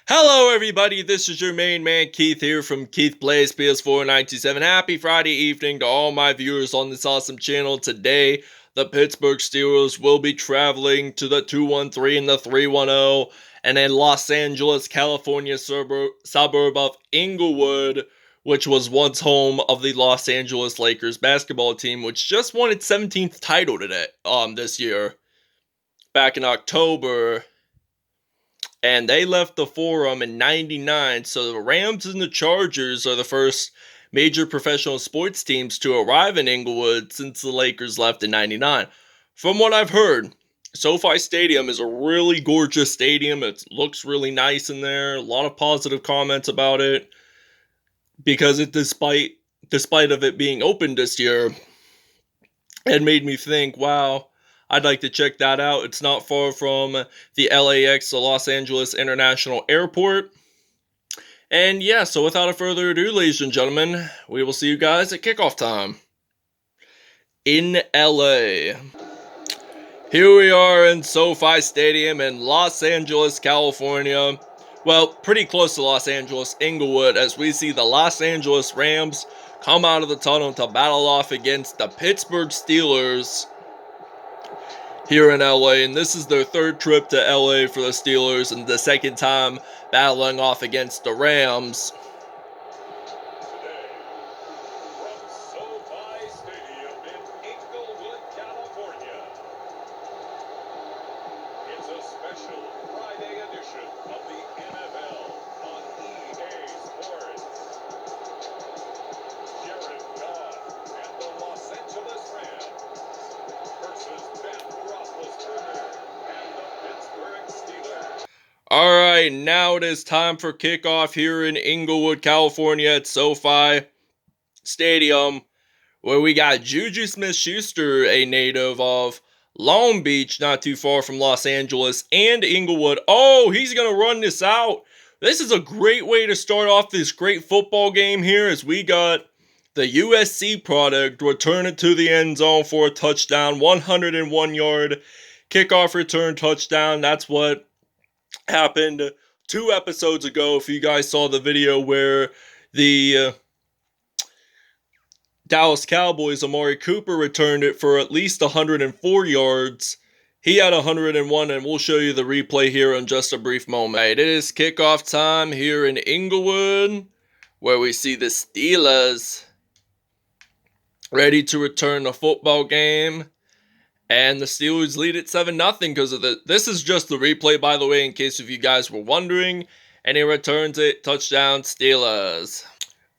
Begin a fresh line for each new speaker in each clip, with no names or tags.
Hello everybody, this is your main man Keith here from Keith Plays PS4 927. Happy Friday evening to all my viewers on this awesome channel. Today, the Pittsburgh Steelers will be traveling to the 213 and the 310 and a Los Angeles, California suburb of Inglewood, which was once home of the Los Angeles Lakers basketball team, which just won its 17th title this year, back in October. And they left the Forum in '99, so the Rams and the Chargers are the first major professional sports teams to arrive in Inglewood since the Lakers left in '99. From what I've heard, SoFi Stadium is a really gorgeous stadium. It looks really nice in there. A lot of positive comments about it because despite of it being open this year, it made me think, wow, I'd like to check that out. It's not far from the LAX, the Los Angeles International Airport. And yeah, so without further ado, ladies and gentlemen, we will see you guys at kickoff time in LA. Here we are in SoFi Stadium in Los Angeles, California. Well, pretty close to Los Angeles, Inglewood, as we see the Los Angeles Rams come out of the tunnel to battle off against the Pittsburgh Steelers here in LA, and this is their third trip to LA for the Steelers and the second time battling off against the Rams.
From SoFi Stadium in Inglewood, California, it's a special Friday edition of the NFL on EA Sports. Jared Goff and the Los Angeles Rams versus Ben Roethlisberger and the Pittsburgh Steelers.
Alright, now it is time for kickoff here in Inglewood, California at SoFi Stadium, where we got Juju Smith-Schuster, a native of Long Beach, not too far from Los Angeles, and Inglewood. Oh, he's going to run this out. This is a great way to start off this great football game here, as we got the USC product return it to the end zone for a touchdown, 101-yard kickoff return touchdown. That's what happened 2 episodes ago, if you guys saw the video where the Dallas Cowboys, Amari Cooper, returned it for at least 104 yards. He had 101, and we'll show you the replay here in just a brief moment. It is kickoff time here in Inglewood, where we see the Steelers ready to return the football game. And the Steelers lead it 7-0 because of this is just the replay, by the way, in case if you guys were wondering. And he returns it, touchdown Steelers.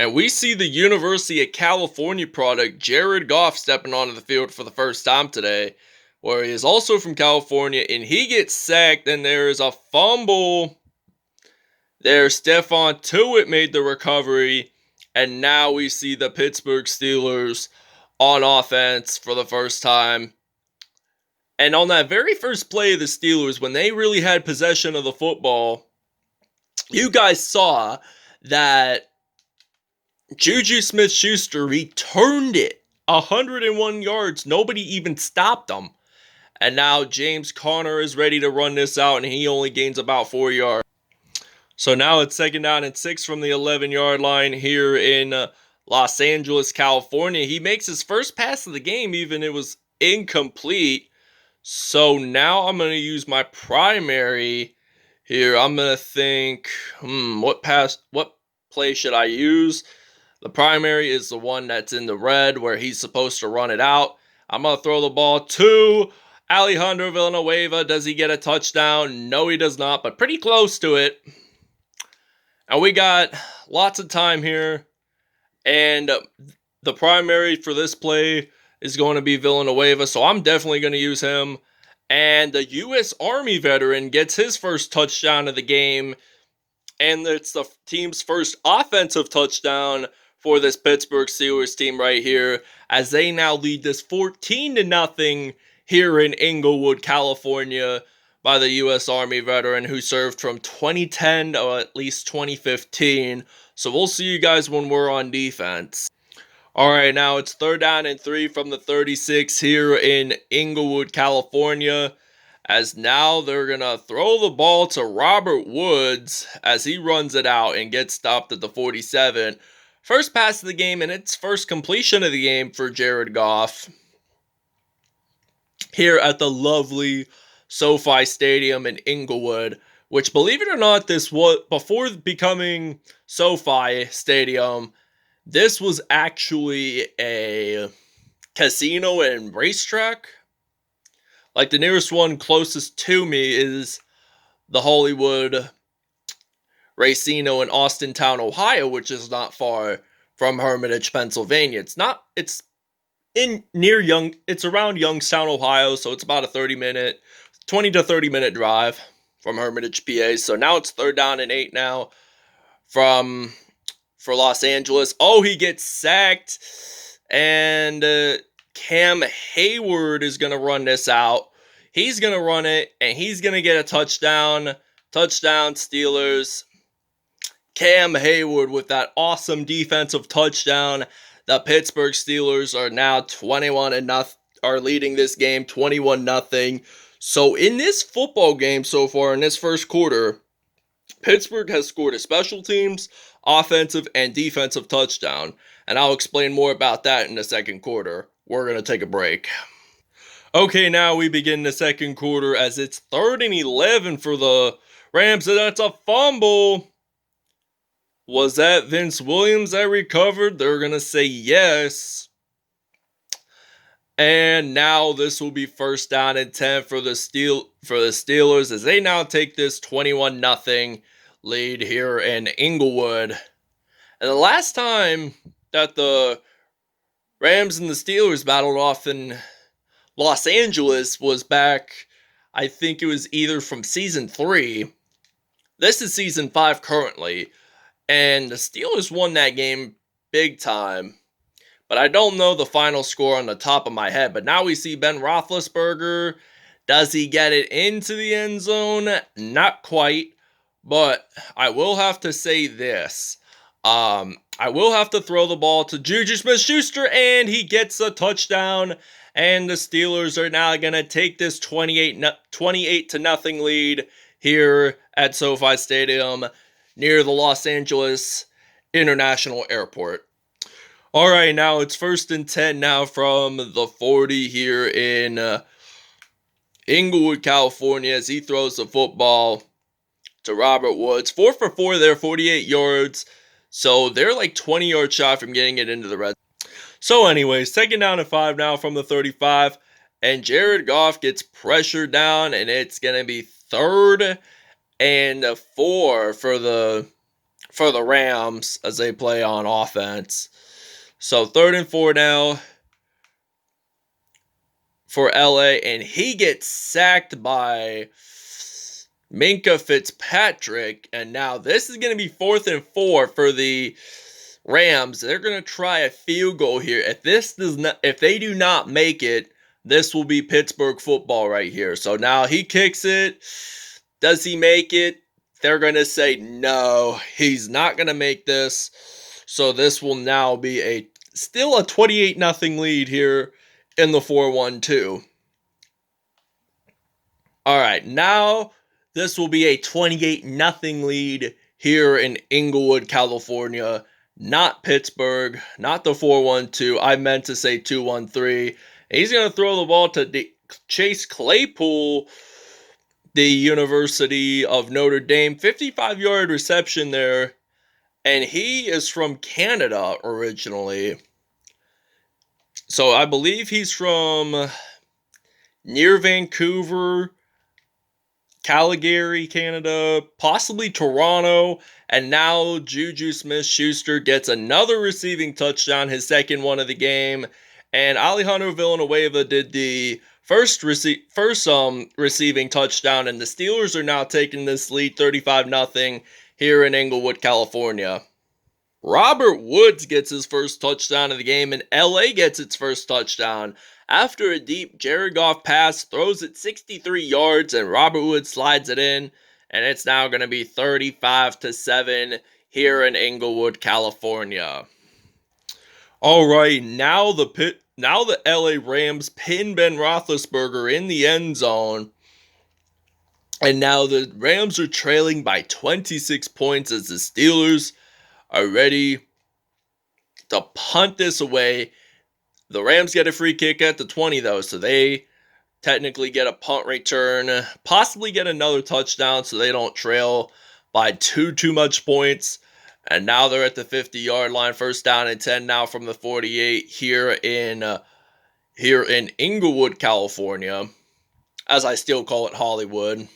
And we see the University of California product, Jared Goff, stepping onto the field for the first time today, where he is also from California, and he gets sacked, and there is a fumble. There, Stephon Tuitt made the recovery, and now we see the Pittsburgh Steelers on offense for the first time. And on that very first play of the Steelers, when they really had possession of the football, you guys saw that Juju Smith-Schuster returned it 101 yards. Nobody even stopped him. And now James Conner is ready to run this out, and he only gains about 4 yards. So now it's 2nd down and 6 from the 11-yard line here in Los Angeles, California. He makes his first pass of the game, even it was incomplete. So now I'm going to use my primary here. I'm going to think, what play should I use? The primary is the one that's in the red where he's supposed to run it out. I'm going to throw the ball to Alejandro Villanueva. Does he get a touchdown? No, he does not, but pretty close to it. And we got lots of time here. And the primary for this play is going to be Villanueva, so I'm definitely going to use him. And the U.S. Army veteran gets his first touchdown of the game, and it's the team's first offensive touchdown for this Pittsburgh Steelers team right here, as they now lead this 14-0 here in Inglewood, California, by the U.S. Army veteran who served from 2010 to at least 2015. So we'll see you guys when we're on defense. Alright, now it's 3rd down and 3 from the 36 here in Inglewood, California, as now they're going to throw the ball to Robert Woods as he runs it out and gets stopped at the 47. First pass of the game, and it's first completion of the game for Jared Goff here at the lovely SoFi Stadium in Inglewood, which, believe it or not, this was before becoming SoFi Stadium. This was actually a casino and racetrack. Like, the nearest one closest to me is the Hollywood Racino in Austintown, Ohio, which is not far from Hermitage, Pennsylvania. It's around Youngstown, Ohio, so it's about a 20 to 30 minute drive from Hermitage, PA. So now it's 3rd down and 8 now for Los Angeles. Oh, he gets sacked, and Cam Hayward is going to run this out. He's going to run it, and he's going to get a touchdown. Touchdown, Steelers. Cam Hayward with that awesome defensive touchdown. The Pittsburgh Steelers are now 21-0, are leading this game 21-0. So in this football game so far in this first quarter, Pittsburgh has scored a special teams, offensive, and defensive touchdown. And I'll explain more about that in the second quarter. We're going to take a break. Okay, now we begin the second quarter as it's 3rd and 11 for the Rams, and that's a fumble. Was that Vince Williams that recovered? They're going to say yes. And now this will be 1st down and 10 for the Steelers as they now take this 21-0 lead here in Inglewood. And the last time that the Rams and the Steelers battled off in Los Angeles was back, I think it was either from season 3. This is season 5 currently. And the Steelers won that game big time. But I don't know the final score on the top of my head. But now we see Ben Roethlisberger. Does he get it into the end zone? Not quite. But I will have to say this. I will have to throw the ball to Juju Smith-Schuster, and he gets a touchdown. And the Steelers are now going to take this 28-0 lead here at SoFi Stadium near the Los Angeles International Airport. All right, now it's 1st and 10 now from the 40 here in Inglewood, California, as he throws the football to Robert Woods. 4 for 4 there, 48 yards. So they're like 20 yards shot from getting it into the red. So anyway, 2nd down and 5 now from the 35. And Jared Goff gets pressured down, and it's going to be 3rd and 4 for the Rams as they play on offense. So 3rd and 4 now for LA, and he gets sacked by Minkah Fitzpatrick, and now this is going to be 4th and 4 for the Rams. They're going to try a field goal here. If they do not make it, this will be Pittsburgh football right here. So now he kicks it. Does he make it? They're going to say no, he's not going to make this. So this will now be still a 28-0 lead here in the 4-1-2. All right, now this will be a 28-0 lead here in Inglewood, California. Not Pittsburgh, not the 4-1-2. I meant to say 2-1-3. He's going to throw the ball to Chase Claypool, the University of Notre Dame. 55-yard reception there. And he is from Canada originally. So I believe he's from near Vancouver, Calgary, Canada, possibly Toronto. And now Juju Smith-Schuster gets another receiving touchdown, his 2nd one of the game. And Alejandro Villanueva did the first receiving touchdown. And the Steelers are now taking this lead 35-0 here in Inglewood, California. Robert Woods gets his first touchdown of the game, and LA gets its first touchdown. After a deep Jared Goff pass, throws it 63 yards, and Robert Woods slides it in, and it's now going to be 35-7 here in Inglewood, California. All right, now the LA Rams pin Ben Roethlisberger in the end zone, And now the Rams are trailing by 26 points as the Steelers are ready to punt this away. The Rams get a free kick at the 20 though, so they technically get a punt return, possibly get another touchdown so they don't trail by too much points. And now they're at the 50-yard line, first down and 10 now from the 48 here in Inglewood, California, as I still call it Hollywood.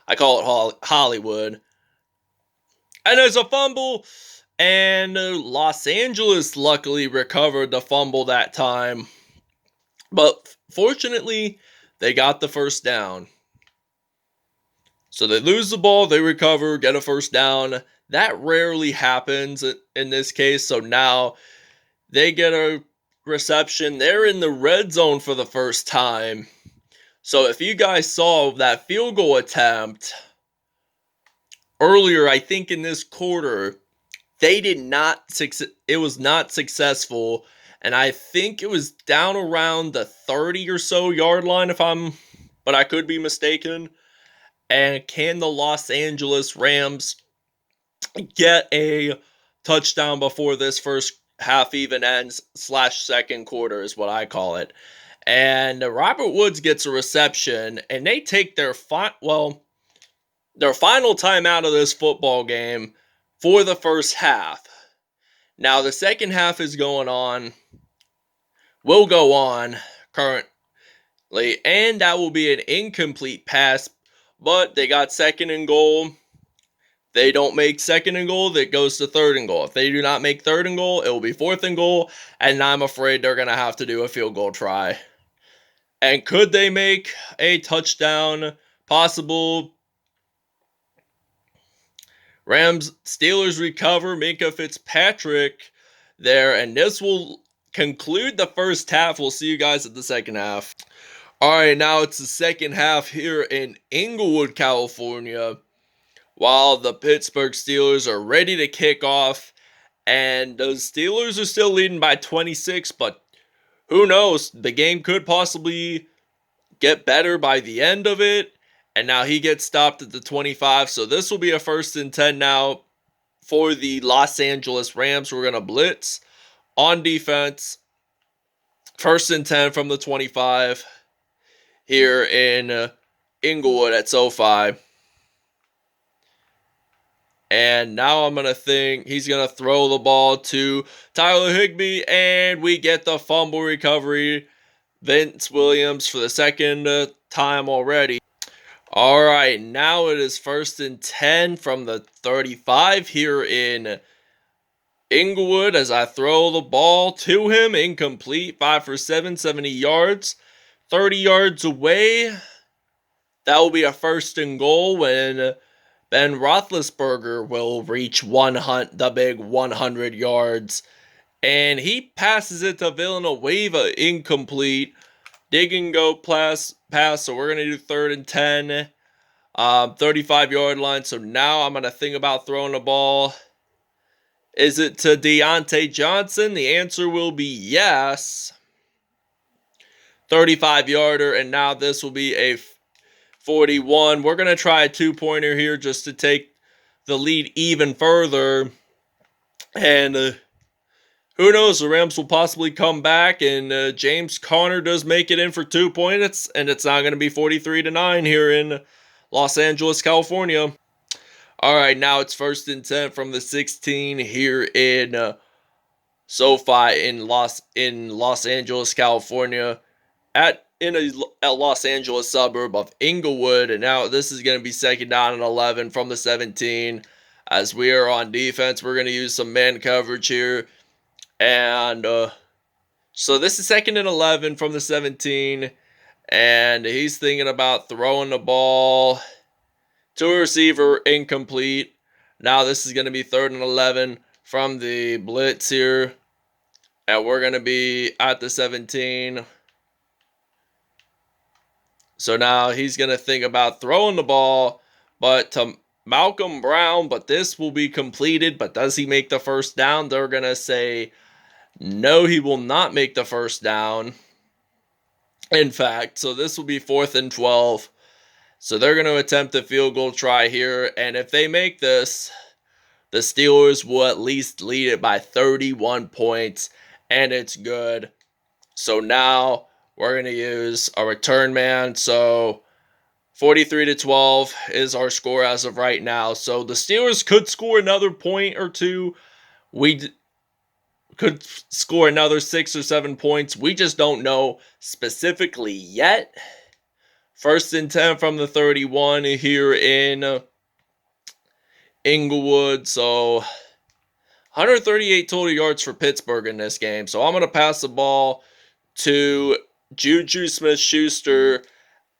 I call it Hollywood. And there's a fumble, and Los Angeles luckily recovered the fumble that time. But fortunately, they got the first down. So they lose the ball, they recover, get a first down. That rarely happens in this case. So now they get a reception. They're in the red zone for the first time. So if you guys saw that field goal attempt earlier, I think in this quarter, it was not successful. And I think it was down around the 30 or so yard line but I could be mistaken. And can the Los Angeles Rams get a touchdown before this first half even ends / second quarter is what I call it. And Robert Woods gets a reception, and they take their final time out of this football game for the first half. Now the second half will go on currently, and that will be an incomplete pass, but they got second and goal. They don't make second and goal, that goes to third and goal. If they do not make third and goal, it will be fourth and goal, and I'm afraid they're going to have to do a field goal try. And could they make a touchdown possible? Steelers recover, Minkah Fitzpatrick there, and this will conclude the first half. We'll see you guys at the second half. All right, now it's the second half here in Inglewood, California, while the Pittsburgh Steelers are ready to kick off, and the Steelers are still leading by 26, but who knows? The game could possibly get better by the end of it, and now he gets stopped at the 25, so this will be a first and 10 now for the Los Angeles Rams. We're going to blitz on defense. First and 10 from the 25 here in Inglewood at SoFi. And now I'm going to think he's going to throw the ball to Tyler Higbee, and we get the fumble recovery. Vince Williams for the second time already. All right, now it is first and 10 from the 35 here in Inglewood as I throw the ball to him. Incomplete, 5 for 7, 70 yards. 30 yards away. That will be a first and goal when Ben Roethlisberger will reach the big 100 yards. And he passes it to Villanueva, incomplete. Dig and go pass, so we're going to do third and 10. 35-yard line, so now I'm going to think about throwing the ball. Is it to Deontay Johnson? The answer will be yes. 35-yarder, and now this will be a 41. We're going to try a two-pointer here just to take the lead even further. And who knows, the Rams will possibly come back, and James Conner does make it in for 2 points, and it's not going to be 43-9 here in Los Angeles, California. All right, now it's first and 10 from the 16 here in SoFi in Los Angeles, California, at a Los Angeles suburb of Inglewood. And now this is going to be second down and 11 from the 17. As we are on defense, we're going to use some man coverage here. And so this is second and 11 from the 17. And he's thinking about throwing the ball to a receiver, incomplete. Now this is going to be third and 11 from the blitz here. And we're going to be at the 17. So now he's going to think about throwing the ball, but to Malcolm Brown, but this will be completed. But does he make the first down? They're going to say, no, he will not make the first down. In fact, so this will be 4th and 12. So they're going to attempt a field goal try here. And if they make this, the Steelers will at least lead it by 31 points. And it's good. So now we're going to use a return man. So 43-12 is our score as of right now. So the Steelers could score another point or two. We could score another 6 or 7 points. We just don't know specifically yet. 1st and 10 from the 31 here in Inglewood. So 138 total yards for Pittsburgh in this game. So I'm going to pass the ball to Juju Smith-Schuster.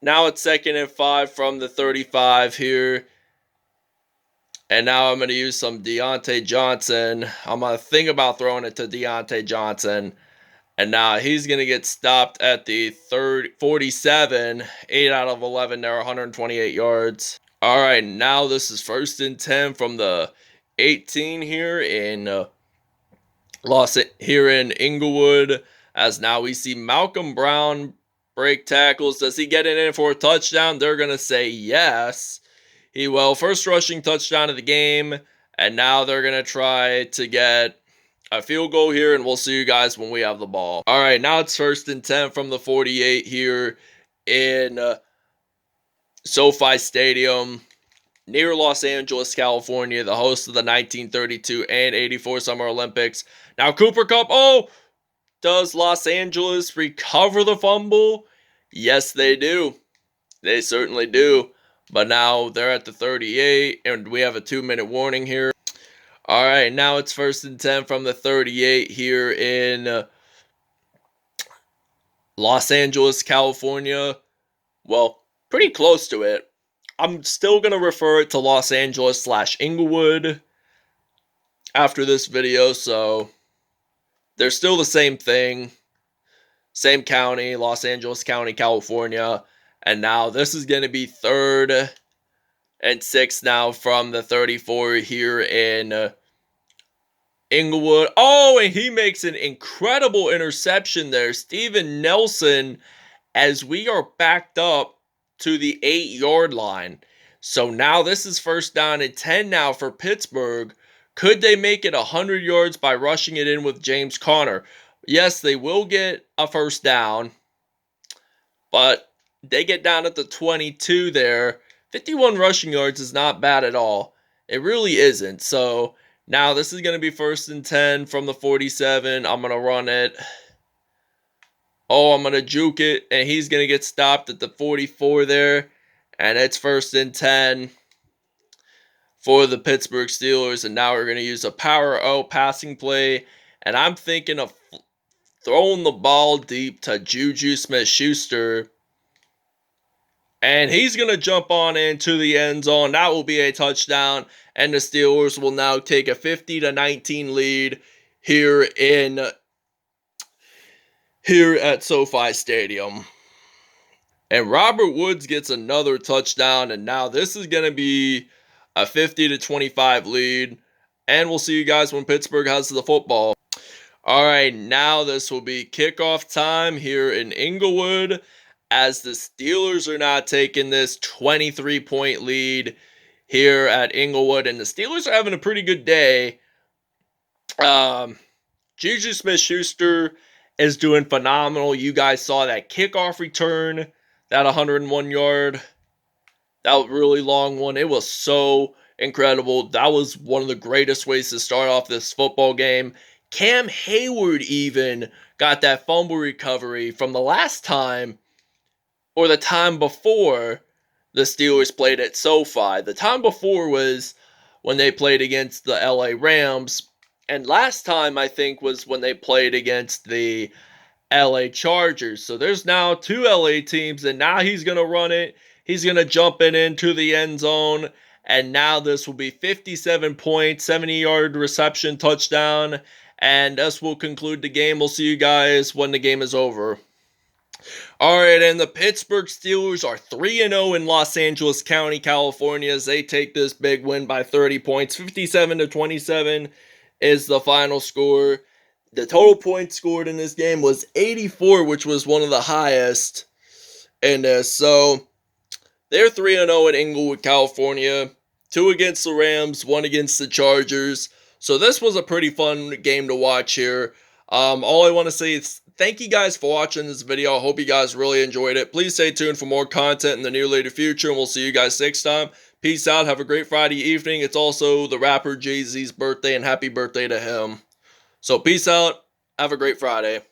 Now it's 2nd and 5 from the 35 here. And now I'm going to use some Deontay Johnson. I'm going to think about throwing it to Deontay Johnson. And now he's going to get stopped at the 47. 8 out of 11 there, 128 yards. All right, now this is 1st and 10 from the 18 here in Inglewood. As now we see Malcolm Brown break tackles. Does he get it in for a touchdown? They're going to say yes. He will. First rushing touchdown of the game. And now they're going to try to get a field goal here. And we'll see you guys when we have the ball. All right, now it's 1st and 10 from the 48 here in SoFi Stadium near Los Angeles, California, the host of the 1932 and 84 Summer Olympics. Now Cooper Kupp. Oh! Does Los Angeles recover the fumble? Yes, they do. They certainly do. But now they're at the 38, and we have a 2-minute warning here. All right, now it's 1st and 10 from the 38 here in Los Angeles, California. Well, pretty close to it. I'm still going to refer it to Los Angeles/Inglewood after this video, so they're still the same thing. Same county, Los Angeles County, California. And now this is going to be 3rd and 6 now from the 34 here in Inglewood. Oh, and he makes an incredible interception there. Steven Nelson, as we are backed up to the 8-yard line. So now this is 1st down and 10 now for Pittsburgh. Could they make it 100 yards by rushing it in with James Conner? Yes, they will get a 1st down, but they get down at the 22 there. 51 rushing yards is not bad at all. It really isn't. So now this is going to be 1st and 10 from the 47. I'm going to run it. Oh, I'm going to juke it, and he's going to get stopped at the 44 there. And it's 1st and 10 for the Pittsburgh Steelers. And now we're going to use a power O passing play. And I'm thinking of throwing the ball deep to Juju Smith-Schuster. And he's going to jump on into the end zone. That will be a touchdown. And the Steelers will now take a 50-19 lead here at SoFi Stadium. And Robert Woods gets another touchdown. And now this is going to be a 50-25 lead. And we'll see you guys when Pittsburgh has the football. All right, now this will be kickoff time here in Inglewood, as the Steelers are now taking this 23-point lead here at Inglewood. And the Steelers are having a pretty good day. Juju Smith-Schuster is doing phenomenal. You guys saw that kickoff return, that 101-yard, that really long one. It was so incredible. That was one of the greatest ways to start off this football game. Cam Hayward even got that fumble recovery from the last time, or the time before the Steelers played at SoFi. The time before was when they played against the LA Rams. And last time, I think, was when they played against the LA Chargers. So there's now 2 LA teams, and now he's going to run it. He's going to jump it into the end zone. And now this will be 57 points, 70-yard reception touchdown. And this will conclude the game. We'll see you guys when the game is over. All right, and the Pittsburgh Steelers are 3-0 in Los Angeles County, California, as they take this big win by 30 points. 57-27 is the final score. The total points scored in this game was 84, which was one of the highest in this. So They're 3-0 in Inglewood, California. 2 against the Rams, 1 against the Chargers. So this was a pretty fun game to watch here. All I want to say is thank you guys for watching this video. I hope you guys really enjoyed it. Please stay tuned for more content in the near later future, and we'll see you guys next time. Peace out. Have a great Friday evening. It's also the rapper Jay-Z's birthday, and happy birthday to him. So peace out. Have a great Friday.